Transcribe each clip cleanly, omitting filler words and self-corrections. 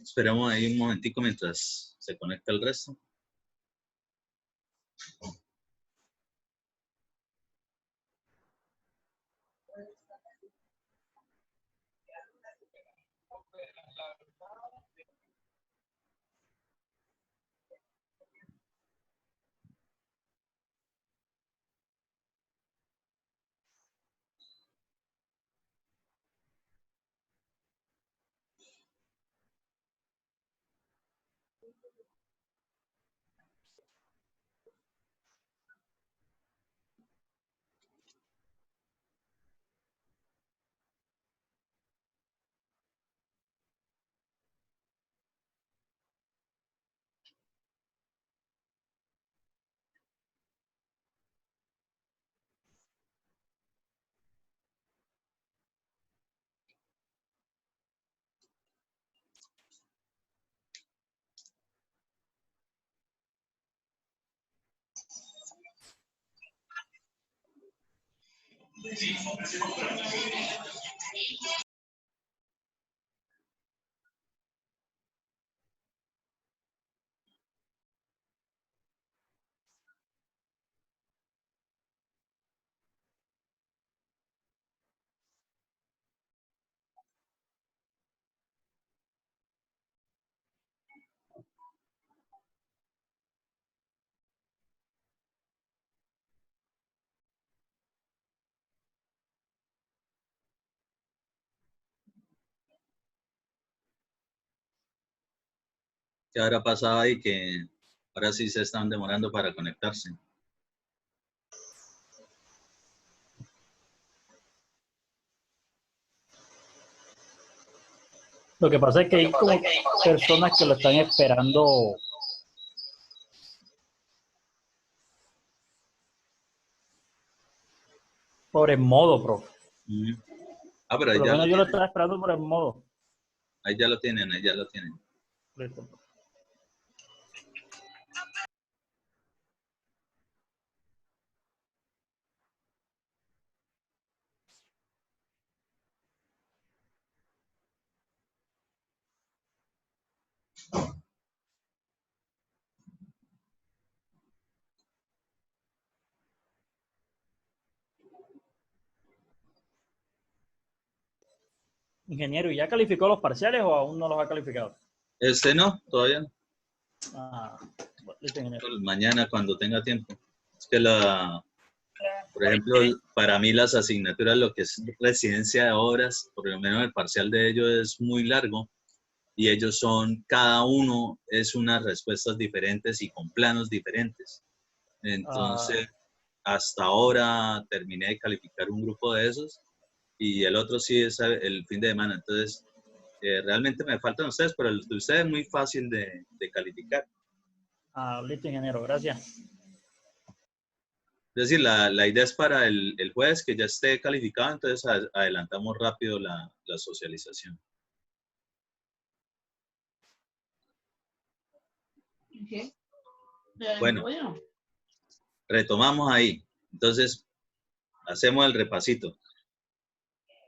Esperamos ahí un momentico mientras se conecta el resto. ¿Qué habrá pasado ahí que ahora sí se están demorando para conectarse? Lo que pasa es que hay como personas que lo están esperando por el modo, profe. Ah, pero ahí Por lo ya menos lo yo lo tienen. estaba esperando por el modo. Ahí ya lo tienen, ahí ya lo tienen. Listo. Ingeniero, ¿y ya calificó los parciales o aún no los ha calificado? No, todavía no. Ah, listo, ingeniero. Mañana cuando tenga tiempo. Es que por ejemplo, para mí las asignaturas, lo que es residencia de obras, por lo menos el parcial de ellos es muy largo y ellos cada uno es unas respuestas diferentes y con planos diferentes. Entonces, hasta ahora terminé de calificar un grupo de esos y el otro sí es el fin de semana. Entonces, realmente me faltan ustedes, pero el de ustedes es muy fácil de calificar. Listo, ingeniero, gracias. Es decir, la idea es para el jueves que ya esté calificado, entonces adelantamos rápido la socialización. ¿Qué? Bueno, retomamos ahí. Entonces, hacemos el repasito.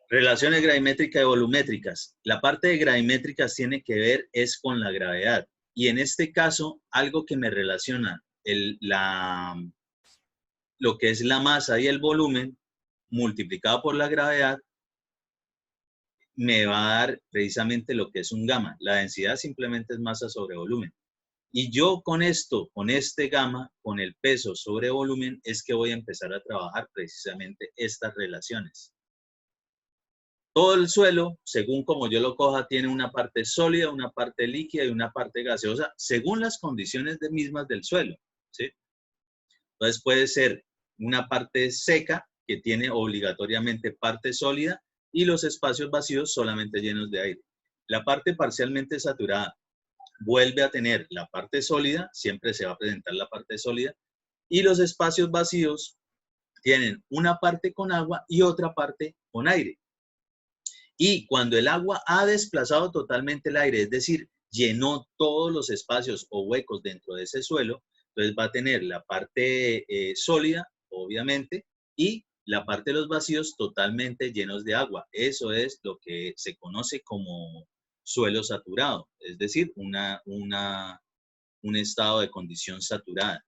Relaciones gravimétricas y volumétricas. La parte de gravimétricas tiene que ver es con la gravedad. Y en este caso, algo que me relaciona lo que es la masa y el volumen multiplicado por la gravedad, me va a dar precisamente lo que es un gamma. La densidad simplemente es masa sobre volumen. Y yo con esto, con este gamma, con el peso sobre volumen, es que voy a empezar a trabajar precisamente estas relaciones. Todo el suelo, según como yo lo coja, tiene una parte sólida, una parte líquida y una parte gaseosa, según las condiciones mismas del suelo, ¿sí? Entonces puede ser una parte seca, que tiene obligatoriamente parte sólida, y los espacios vacíos solamente llenos de aire. La parte parcialmente saturada vuelve a tener la parte sólida, siempre se va a presentar la parte sólida, y los espacios vacíos tienen una parte con agua y otra parte con aire. Y cuando el agua ha desplazado totalmente el aire, es decir, llenó todos los espacios o huecos dentro de ese suelo, entonces va a tener la parte sólida, obviamente, y la parte de los vacíos totalmente llenos de agua. Eso es lo que se conoce como suelo saturado, es decir, un estado de condición saturada.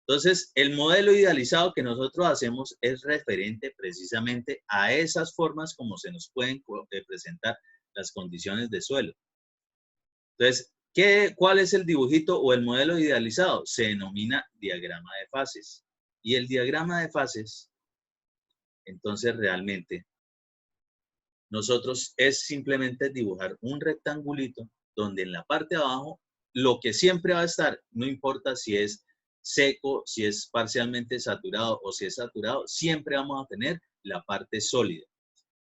Entonces, el modelo idealizado que nosotros hacemos es referente precisamente a esas formas como se nos pueden presentar las condiciones de suelo. Entonces, ¿cuál es el dibujito o el modelo idealizado? Se denomina diagrama de fases. Y el diagrama de fases, entonces realmente, nosotros es simplemente dibujar un rectangulito donde en la parte de abajo, lo que siempre va a estar, no importa si es seco, si es parcialmente saturado o si es saturado, siempre vamos a tener la parte sólida.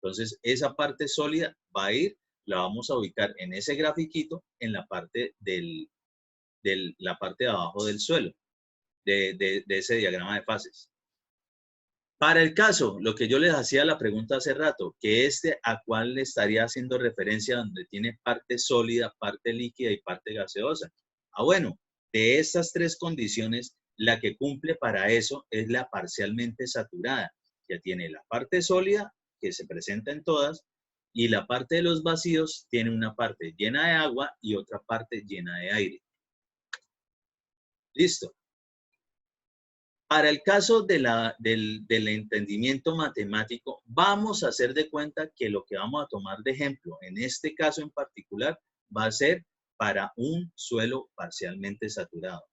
Entonces, esa parte sólida va a ir, la vamos a ubicar en ese grafiquito, en la parte la parte de abajo del suelo, de ese diagrama de fases. Para el caso, lo que yo les hacía la pregunta hace rato, que a cuál le estaría haciendo referencia donde tiene parte sólida, parte líquida y parte gaseosa. Bueno, de estas tres condiciones, la que cumple para eso es la parcialmente saturada. Ya tiene la parte sólida, que se presenta en todas, y la parte de los vacíos tiene una parte llena de agua y otra parte llena de aire. Listo. Para el caso del entendimiento matemático, vamos a hacer de cuenta que lo que vamos a tomar de ejemplo, en este caso en particular, va a ser para un suelo parcialmente saturado.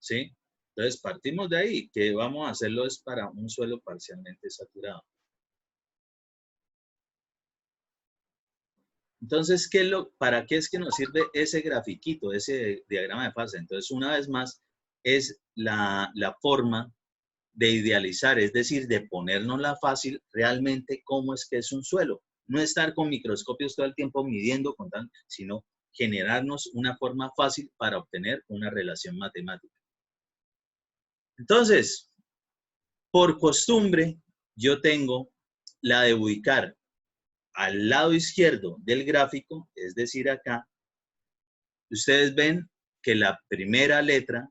¿Sí? Entonces partimos de ahí, que vamos a hacerlo es para un suelo parcialmente saturado. Entonces, ¿para qué es que nos sirve ese grafiquito, ese diagrama de fase? Entonces, una vez más, es la forma de idealizar, es decir, de ponérnosla fácil realmente cómo es que es un suelo. No estar con microscopios todo el tiempo midiendo, contando, sino generarnos una forma fácil para obtener una relación matemática. Entonces, por costumbre, yo tengo la de ubicar al lado izquierdo del gráfico, es decir, acá, ustedes ven que la primera letra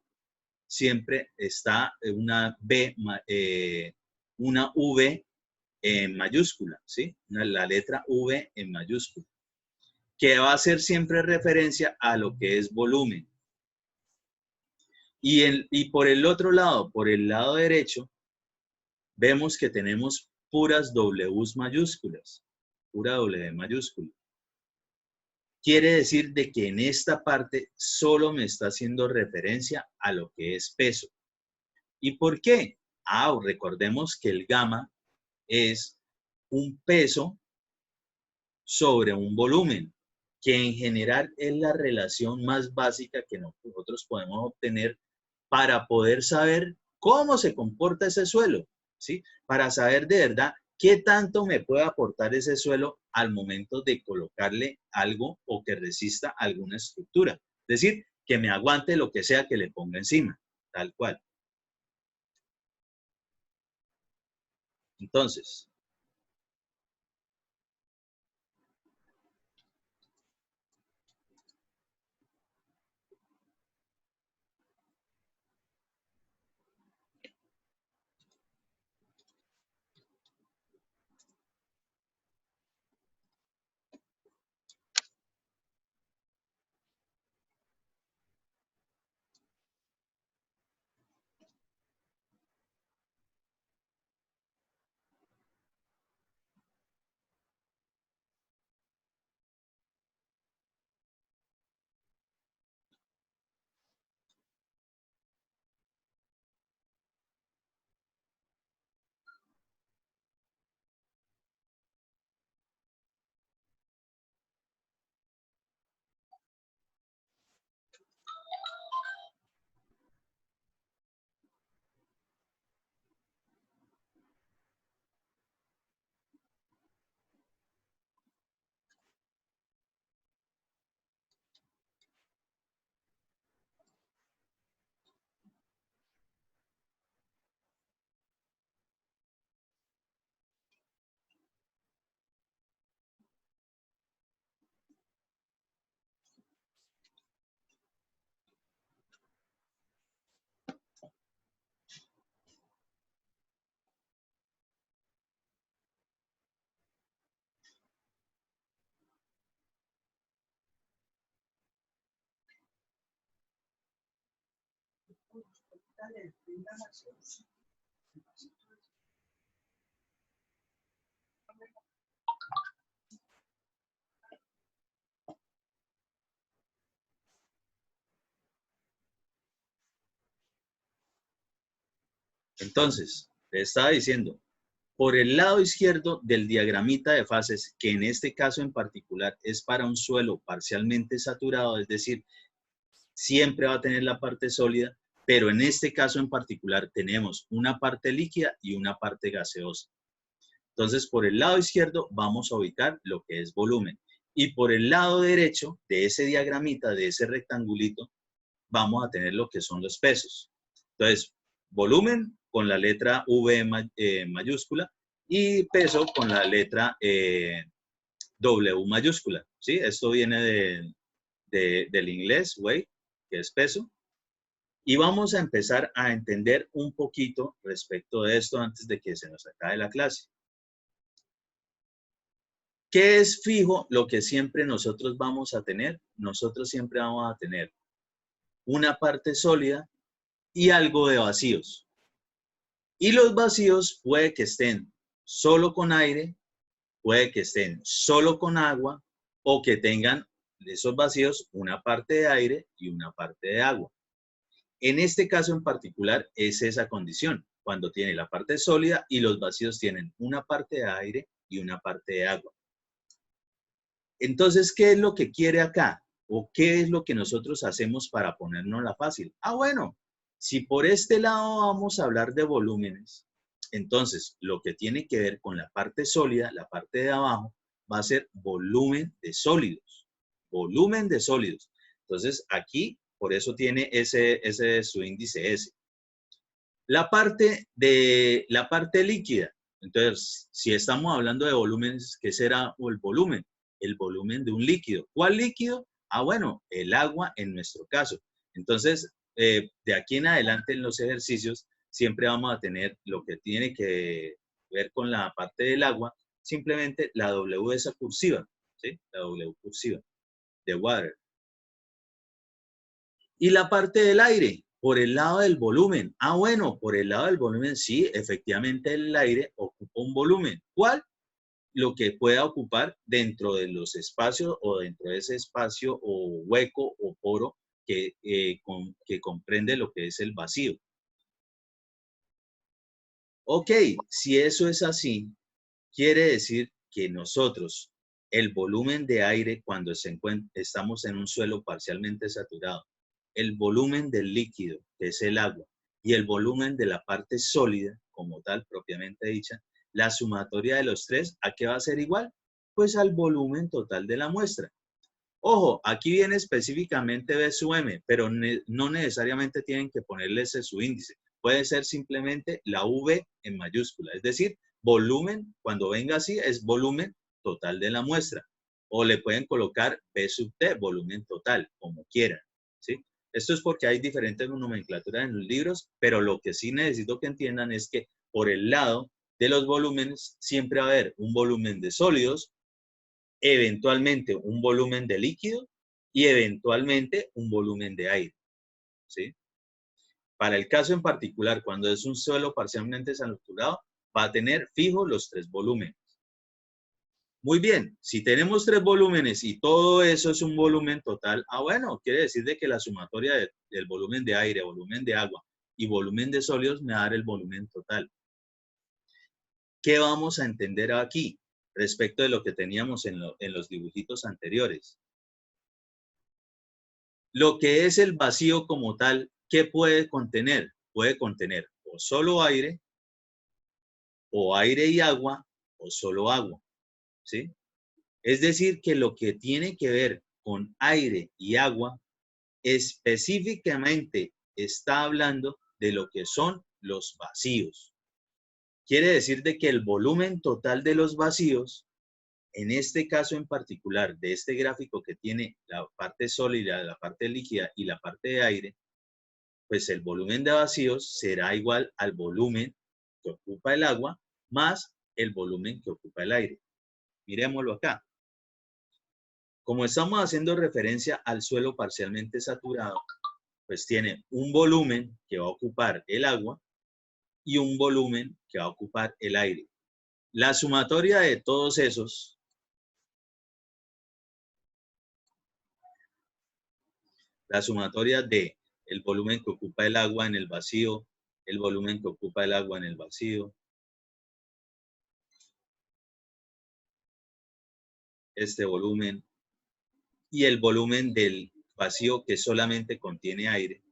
siempre está una una V en mayúscula, ¿sí? La letra V en mayúscula, que va a hacer siempre referencia a lo que es volumen. Y por el otro lado, por el lado derecho, vemos que tenemos puras Ws mayúsculas, pura W mayúscula. Quiere decir de que en esta parte solo me está haciendo referencia a lo que es peso. ¿Y por qué? Recordemos que el gamma es un peso sobre un volumen. que en general es la relación más básica que nosotros podemos obtener para poder saber cómo se comporta ese suelo, ¿sí? Para saber de verdad qué tanto me puede aportar ese suelo al momento de colocarle algo o que resista alguna estructura. Es decir, que me aguante lo que sea que le ponga encima, tal cual. Entonces, te estaba diciendo, por el lado izquierdo del diagramita de fases, que en este caso en particular es para un suelo parcialmente saturado, es decir, siempre va a tener la parte sólida, pero en este caso en particular tenemos una parte líquida y una parte gaseosa. Entonces, por el lado izquierdo vamos a ubicar lo que es volumen. Y por el lado derecho de ese diagramita, de ese rectangulito, vamos a tener lo que son los pesos. Entonces, volumen con la letra V mayúscula y peso con la letra W mayúscula. ¿Sí? Esto viene del inglés, weight, que es peso. Y vamos a empezar a entender un poquito respecto de esto antes de que se nos acabe la clase. ¿Qué es fijo lo que siempre nosotros vamos a tener? Nosotros siempre vamos a tener una parte sólida y algo de vacíos. Y los vacíos puede que estén solo con aire, puede que estén solo con agua o que tengan esos vacíos una parte de aire y una parte de agua. En este caso en particular es esa condición, cuando tiene la parte sólida y los vacíos tienen una parte de aire y una parte de agua. Entonces, ¿qué es lo que quiere acá? ¿O qué es lo que nosotros hacemos para ponernosla fácil? Ah, bueno, si por este lado vamos a hablar de volúmenes, entonces lo que tiene que ver con la parte sólida, la parte de abajo, va a ser volumen de sólidos. Volumen de sólidos. Entonces, aquí, por eso tiene ese su índice S. La parte líquida. Entonces, si estamos hablando de volúmenes, ¿qué será el volumen? El volumen de un líquido. ¿Cuál líquido? Ah, bueno, el agua en nuestro caso. Entonces, de aquí en adelante en los ejercicios, siempre vamos a tener lo que tiene que ver con la parte del agua, simplemente la W esa cursiva, ¿sí? La W cursiva, de water. Y la parte del aire, por el lado del volumen. Ah, bueno, por el lado del volumen, sí, efectivamente el aire ocupa un volumen. ¿Cuál? Lo que pueda ocupar dentro de los espacios o dentro de ese espacio o hueco o poro que comprende lo que es el vacío. Ok, si eso es así, quiere decir que nosotros el volumen de aire cuando estamos en un suelo parcialmente saturado, el volumen del líquido, que es el agua, y el volumen de la parte sólida, como tal, propiamente dicha, la sumatoria de los tres, ¿a qué va a ser igual? Pues al volumen total de la muestra. Ojo, aquí viene específicamente B sub M, pero no necesariamente tienen que ponerle ese su índice. Puede ser simplemente la V en mayúscula, es decir, volumen, cuando venga así, es volumen total de la muestra. O le pueden colocar B sub T, volumen total, como quieran, ¿sí? Esto es porque hay diferentes nomenclaturas en los libros, pero lo que sí necesito que entiendan es que por el lado de los volúmenes siempre va a haber un volumen de sólidos, eventualmente un volumen de líquido y eventualmente un volumen de aire, ¿sí? Para el caso en particular, cuando es un suelo parcialmente saturado, va a tener fijo los tres volúmenes. Muy bien, si tenemos tres volúmenes y todo eso es un volumen total, bueno, quiere decir de que la sumatoria del volumen de aire, volumen de agua y volumen de sólidos me va a dar el volumen total. ¿Qué vamos a entender aquí respecto de lo que teníamos en los dibujitos anteriores? Lo que es el vacío como tal, ¿qué puede contener? Puede contener o solo aire, o aire y agua, o solo agua, ¿sí? Es decir, que lo que tiene que ver con aire y agua, específicamente está hablando de lo que son los vacíos. Quiere decir de que el volumen total de los vacíos, en este caso en particular, de este gráfico que tiene la parte sólida, la parte líquida y la parte de aire, pues el volumen de vacíos será igual al volumen que ocupa el agua más el volumen que ocupa el aire. Miremoslo acá. Como estamos haciendo referencia al suelo parcialmente saturado, pues tiene un volumen que va a ocupar el agua y un volumen que va a ocupar el aire. La sumatoria de todos esos, la sumatoria de el volumen que ocupa el agua en el vacío, el volumen que ocupa el agua en el vacío, este volumen, y el volumen del vacío que solamente contiene aire.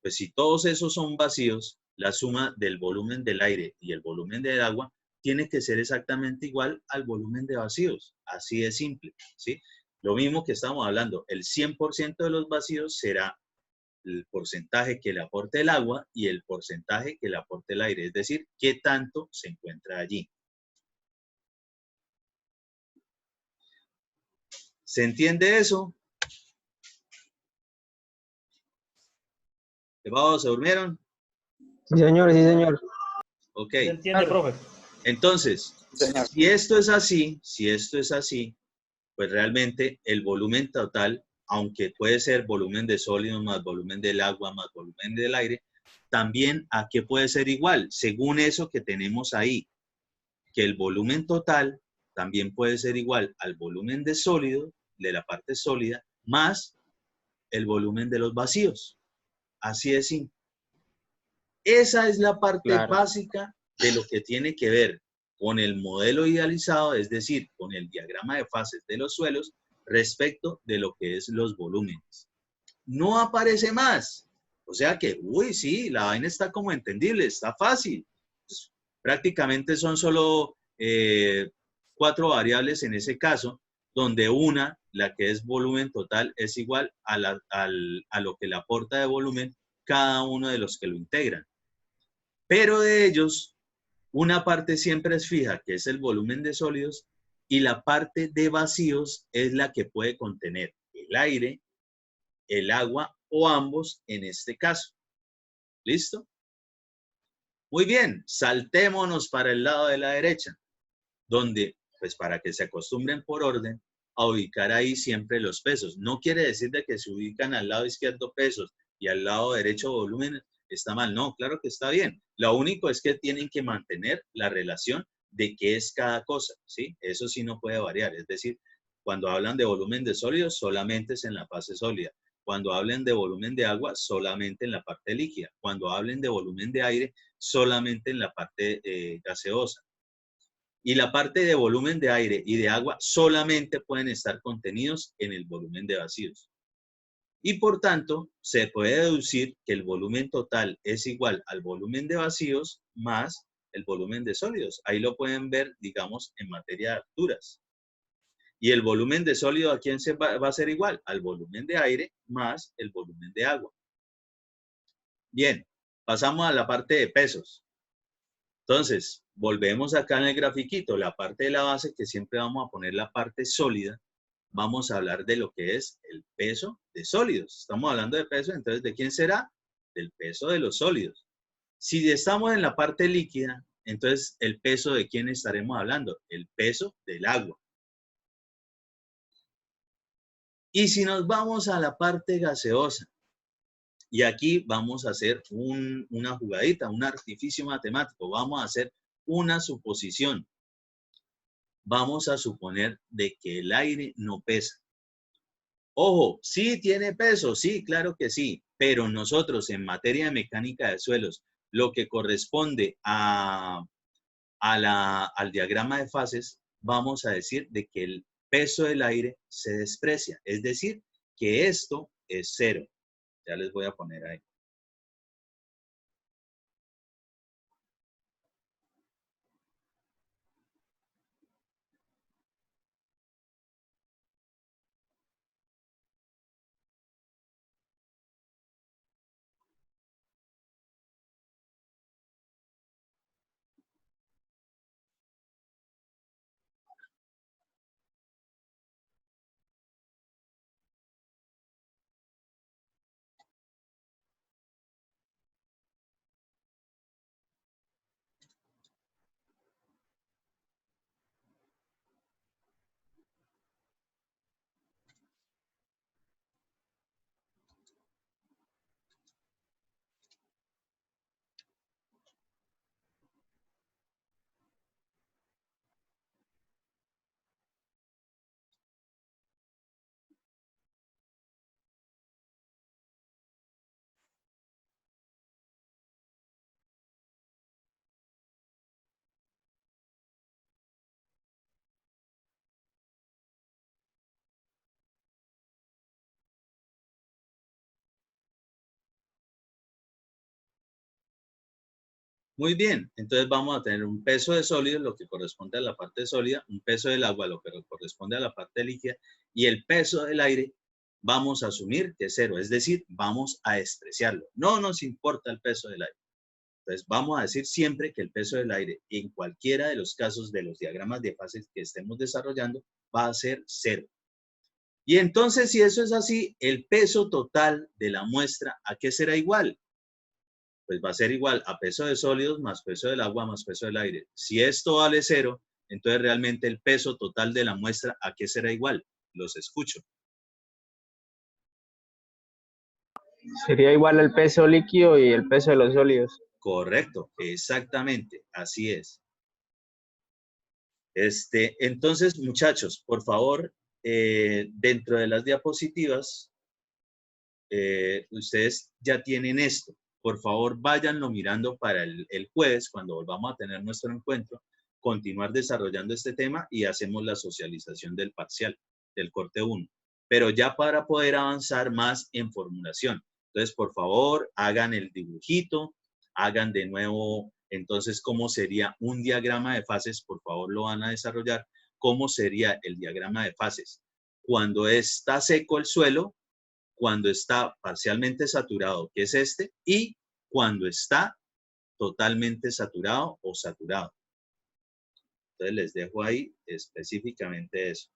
Pues si todos esos son vacíos, la suma del volumen del aire y el volumen del agua tiene que ser exactamente igual al volumen de vacíos. Así de simple, ¿sí? Lo mismo que estamos hablando, el 100% de los vacíos será el porcentaje que le aporte el agua y el porcentaje que le aporte el aire, es decir, qué tanto se encuentra allí. ¿Se entiende eso? ¿Qué pasó? ¿Se durmieron? Sí, señor, sí, señor. Ok. ¿Se entiende, profe? Entonces, si esto es así, pues realmente el volumen total, aunque puede ser volumen de sólidos más volumen del agua más volumen del aire, también ¿a qué puede ser igual? Según eso que tenemos ahí, que el volumen total también puede ser igual al volumen de sólido, de la parte sólida, más el volumen de los vacíos. Así de simple. Esa es la parte básica de lo que tiene que ver con el modelo idealizado, es decir, con el diagrama de fases de los suelos respecto de lo que es los volúmenes. No aparece más. O sea que, uy, sí, la vaina está como entendible, está fácil. Pues, prácticamente son solo 4 variables en ese caso, donde una, la que es volumen total, es igual a lo que le aporta de volumen cada uno de los que lo integran. Pero de ellos, una parte siempre es fija, que es el volumen de sólidos, y la parte de vacíos es la que puede contener el aire, el agua o ambos en este caso. ¿Listo? Muy bien, saltémonos para el lado de la derecha, donde, pues para que se acostumbren por orden, a ubicar ahí siempre los pesos. No quiere decir de que se ubican al lado izquierdo pesos y al lado derecho volumen está mal. No, claro que está bien. Lo único es que tienen que mantener la relación de qué es cada cosa, ¿sí? Eso sí no puede variar. Es decir, cuando hablan de volumen de sólidos, solamente es en la fase sólida. Cuando hablen de volumen de agua, solamente en la parte líquida. Cuando hablen de volumen de aire, solamente en la parte gaseosa. Y la parte de volumen de aire y de agua solamente pueden estar contenidos en el volumen de vacíos. Y por tanto, se puede deducir que el volumen total es igual al volumen de vacíos más el volumen de sólidos. Ahí lo pueden ver, digamos, en materia de alturas. Y el volumen de sólido, ¿a quién se va a ser igual? Al volumen de aire más el volumen de agua. Bien, pasamos a la parte de pesos. Entonces, volvemos acá en el grafiquito, la parte de la base, que siempre vamos a poner la parte sólida, vamos a hablar de lo que es el peso de sólidos. Estamos hablando de peso, entonces, ¿de quién será? Del peso de los sólidos. Si estamos en la parte líquida, entonces, ¿el peso de quién estaremos hablando? El peso del agua. Y si nos vamos a la parte gaseosa, y aquí vamos a hacer una jugadita, un artificio matemático, vamos a hacer una suposición. Vamos a suponer de que el aire no pesa. Ojo, sí tiene peso, sí, claro que sí, pero nosotros en materia de mecánica de suelos, lo que corresponde al diagrama de fases, vamos a decir de que el peso del aire se desprecia, es decir, que esto es cero. Ya les voy a poner ahí. Muy bien, entonces vamos a tener un peso de sólido, lo que corresponde a la parte sólida, un peso del agua, lo que corresponde a la parte líquida, y el peso del aire vamos a asumir que es cero, es decir, vamos a despreciarlo. No nos importa el peso del aire. Entonces vamos a decir siempre que el peso del aire, en cualquiera de los casos de los diagramas de fases que estemos desarrollando, va a ser cero. Y entonces, si eso es así, el peso total de la muestra, ¿a qué será igual? Pues va a ser igual a peso de sólidos más peso del agua más peso del aire. Si esto vale cero, entonces realmente el peso total de la muestra, ¿a qué será igual? Los escucho. Sería igual al peso líquido y el peso de los sólidos. Correcto, exactamente, así es. Entonces, muchachos, por favor, dentro de las diapositivas, ustedes ya tienen esto. Por favor, váyanlo mirando para el jueves, cuando volvamos a tener nuestro encuentro, continuar desarrollando este tema y hacemos la socialización del parcial, del corte 1. Pero ya para poder avanzar más en formulación. Entonces, por favor, hagan el dibujito, hagan de nuevo, entonces, cómo sería un diagrama de fases, por favor, lo van a desarrollar. ¿Cómo sería el diagrama de fases? Cuando está seco el suelo, cuando está parcialmente saturado, que es este, y cuando está totalmente saturado o saturado. Entonces les dejo ahí específicamente eso.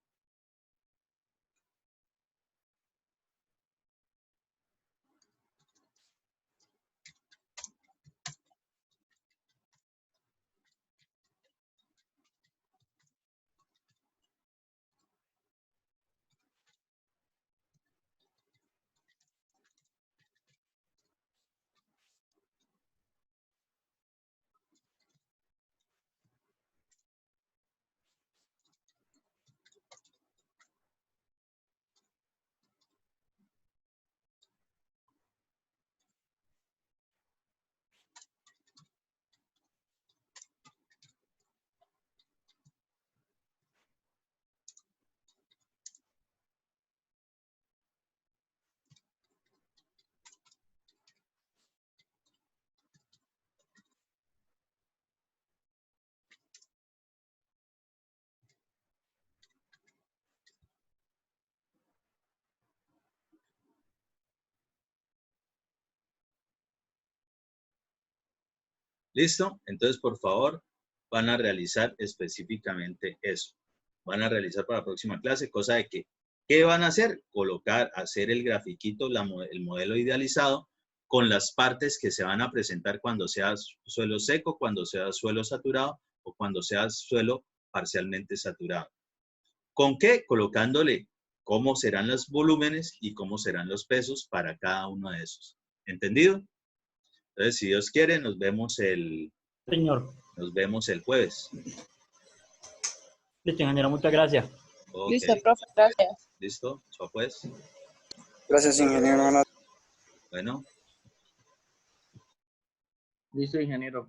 ¿Listo? Entonces, por favor, van a realizar específicamente eso. Van a realizar para la próxima clase, cosa de que, ¿qué van a hacer? Hacer el grafiquito, el modelo idealizado, con las partes que se van a presentar cuando sea suelo seco, cuando sea suelo saturado o cuando sea suelo parcialmente saturado. ¿Con qué? Colocándole cómo serán los volúmenes y cómo serán los pesos para cada uno de esos. ¿Entendido? Entonces, si Dios quiere, nos vemos el jueves. Listo, ingeniero, muchas gracias. Okay. Listo, profe, gracias. ¿Listo? ¿Eso pues? Gracias, ingeniero. Bueno. Listo, ingeniero.